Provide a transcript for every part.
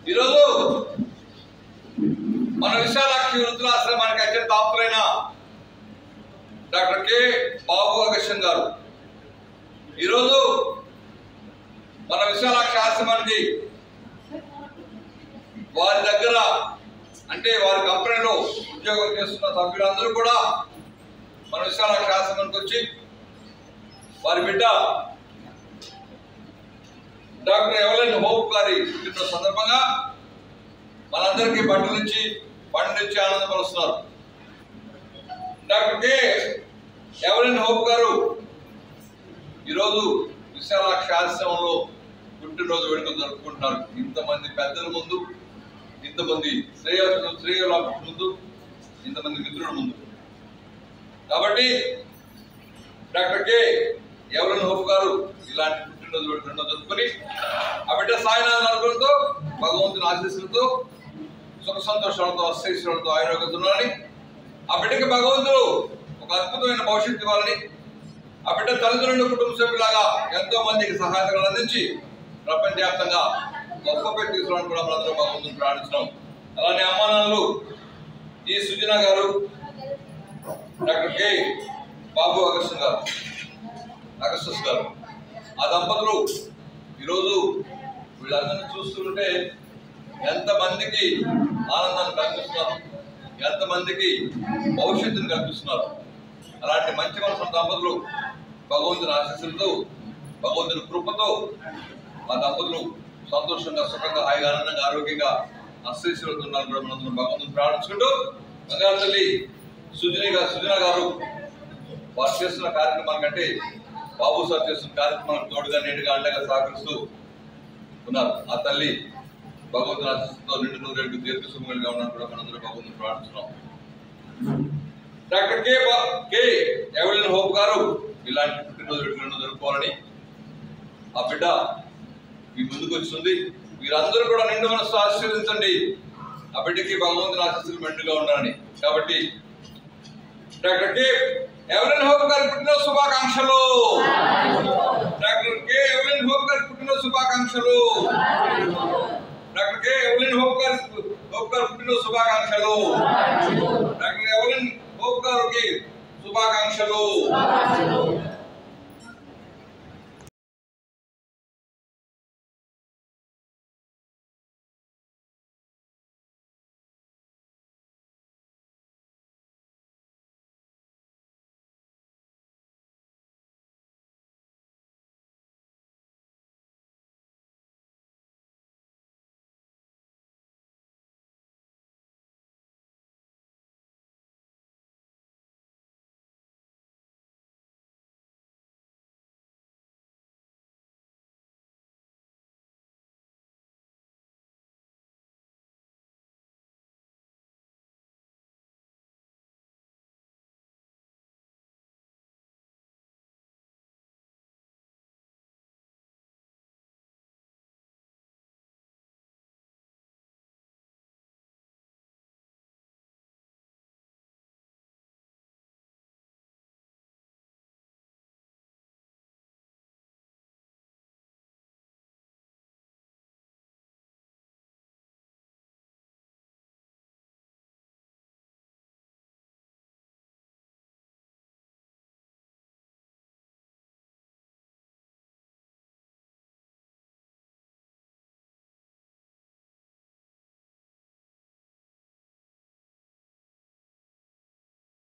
ఈరోజు మన విశాలాక్షి వృద్ధులాశ్రమానికి అత్యంత ఆప్తులైన డాక్టర్ కె బాబు అగస్త్యన్ గారు ఈరోజు మన విశాలాక్షి ఆశ్రమానికి వారి దగ్గర అంటే వారి కంపెనీలో ఉద్యోగం చేస్తున్న సభ్యులందరూ కూడా మన విశాలాక్షి ఆశ్రమానికి వచ్చి వారి బిడ్డ డాక్టర్ ఎవలెన్ హోప్ గారి పుట్టిన సందర్భంగా మనందరికీ పండ్ల నుంచి ఆనందపరుస్తున్నారు. డాక్టర్ కె ఎవలెన్ హోప్ గారు ఈరోజు విశాలాక్షి ఆశ్రమంలో పుట్టినరోజు వేడుకలు జరుపుకుంటున్నారు. ఇంతమంది పెద్దల ముందు, ఇంతమంది శ్రేయోల ముందు, ఇంతమంది మిత్రుల ముందు. కాబట్టి డాక్టర్ కె ఎవలెన్ హోప్ గారు ఇలాంటి పుట్టినరోజు వేడుకలను జరుపుకొని ఆ బిడ్డ సాయినాథ్ అనుగ్రహంతో భగవంతుని ఆశీస్సులతో సుఖ సంతోషాలతో అస్థైశ్వరులతో ఆరోగ్యంతోని ఆ బిడ్డకి భగవంతుడు ఒక అద్భుతమైన భవిష్యత్తు ఇవ్వాలని ఆ బిడ్డ తల్లిదండ్రుల కుటుంబ సభ్యులాగా ఎంతో మందికి సహాయతలు అందించి ప్రపంచవ్యాప్తంగా గొప్ప పేరు తీసుకోవడానికి కూడా మనందరూ భగవంతుని ప్రార్థిస్తున్నాం. అలానే అమ్మానాన్నలు ఈ సుజనా గారు, డాక్టర్ కె బాబు అగస్త్యన్ గారు ఆ దంపతులు ఈరోజు వీళ్ళందరినీ చూస్తుంటే ఎంతమందికి ఆనందాన్ని కల్పిస్తున్నారు, ఎంతమందికి భవిష్యత్తుని కల్పిస్తున్నారు. అలాంటి మంచి మనసు దంపతులు భగవంతుని ఆశీస్సులతో, భగవంతుని కృపతో ఆ దంపతులు సంతోషంగా, సుఖంగా, హాయిగా, ఆనందంగా, ఆరోగ్యంగా అస్థైశ్వరులతో ఉన్నారు కూడా మనందరం భగవంతుని ప్రార్థించుకుంటూ బంగారు తల్లి సుజనా గారు వారు చేస్తున్న కార్యక్రమానికంటే బాబు సార్ చేస్తున్న కార్యక్రమాలకు తోడుగా నీటిగా అండగా సహకరిస్తూ ఉన్నారు. ఆ తల్లి భగవంతుని ఆశీస్సుతో నిండు నూరేళ్లు దీర్ఘ సుఖంగా ఉన్నారు కూడా మనందరూ భగవంతుని ప్రార్థిస్తున్నాం. డాక్టర్ కె ఎవలెన్ హోప్ గారు ఇలాంటి పుట్టినరోజు వేడుకలను జరుపుకోవాలని ఆ బిడ్డ మీ ముందుకు వచ్చింది. మీరందరూ కూడా నిండు మనసు ఆశీర్వదించండి. ఆ బిడ్డకి భగవంతుని ఆశీస్సులు మెండుగా ఉండాలని. కాబట్టి డాక్టర్ కె ఎవలెన్ హోప్ గారి పుట్టినరోజు శుభాకాంక్షలు. డాక్టర్ కె ఎవలెన్ హోప్ గారి పుట్టినరోజు శుభాకాంక్షలు. డాక్టర్ కె ఎవలెన్ హోప్ గారి పుట్టినరోజు శుభాకాంక్షలు. డాక్టర్ ఎవలెన్ హోప్ గారికి శుభాకాంక్షలు.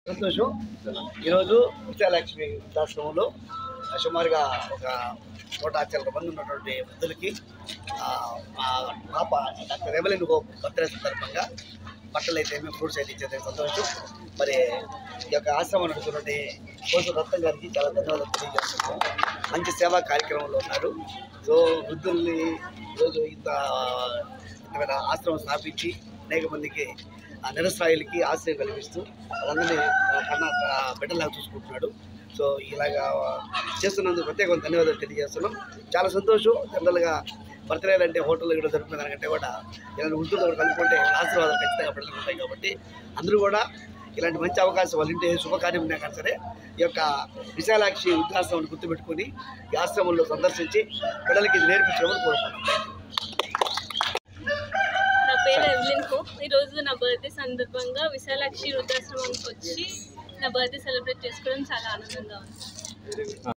సంతోషం. ఈరోజు విశాలక్ష్మి వృద్ధాశ్రమంలో సుమారుగా ఒక 100 మంది ఉన్నటువంటి వృద్ధులకి పాప డాక్టర్ ఎవలెన్ హోప్ బర్త్డే సందర్భంగా బట్టలు అయితే ఫ్రూట్స్ అయితే ఇచ్చేది సంతోషం. మరి ఈ యొక్క ఆశ్రమం నడుస్తున్నటువంటి కోసం రత్నం గారికి చాలా ధన్యవాదాలు తెలియజేస్తున్నాము. మంచి సేవా కార్యక్రమంలో ఉన్నారు. సో వృద్ధుల్ని ఈరోజు ఇంత ఆశ్రమం స్థాపించి అనేక మందికి నిరస్థాయిలకి ఆశ్రయం కల్పిస్తూ వాళ్ళందరినీ కన్నా బిడ్డలాగా చూసుకుంటున్నాడు. సో ఇలాగా చేస్తున్నందుకు ప్రత్యేక ధన్యవాదాలు తెలియజేస్తున్నాం. చాలా సంతోషం. జనరల్గా బర్త్డేలు అంటే హోటల్లో కూడా జరుపుకునే దానికంటే కూడా ఇలాంటి వృద్ధులతో కలుపుకుంటే ఆశీర్వాదాలు ఖచ్చితంగా బిడ్డలు ఉంటాయి. కాబట్టి అందరూ కూడా ఇలాంటి మంచి అవకాశం వాళ్ళ ఇంటి శుభకార్యం ఉన్నా కానీ సరే ఈ యొక్క విశాలాక్షి వృద్ధాశ్రమాన్ని గుర్తుపెట్టుకుని ఈ ఆశ్రమంలో సందర్శించి పిల్లలకి నేర్పించమని కోరుకుంటున్నాం. ఈరోజు నా బర్త్డే సందర్భంగా విశాలాక్షి వృద్ధాశ్రమంకి వచ్చి నా బర్త్డే సెలబ్రేట్ చేసుకోవడం చాలా ఆనందంగా ఉంది.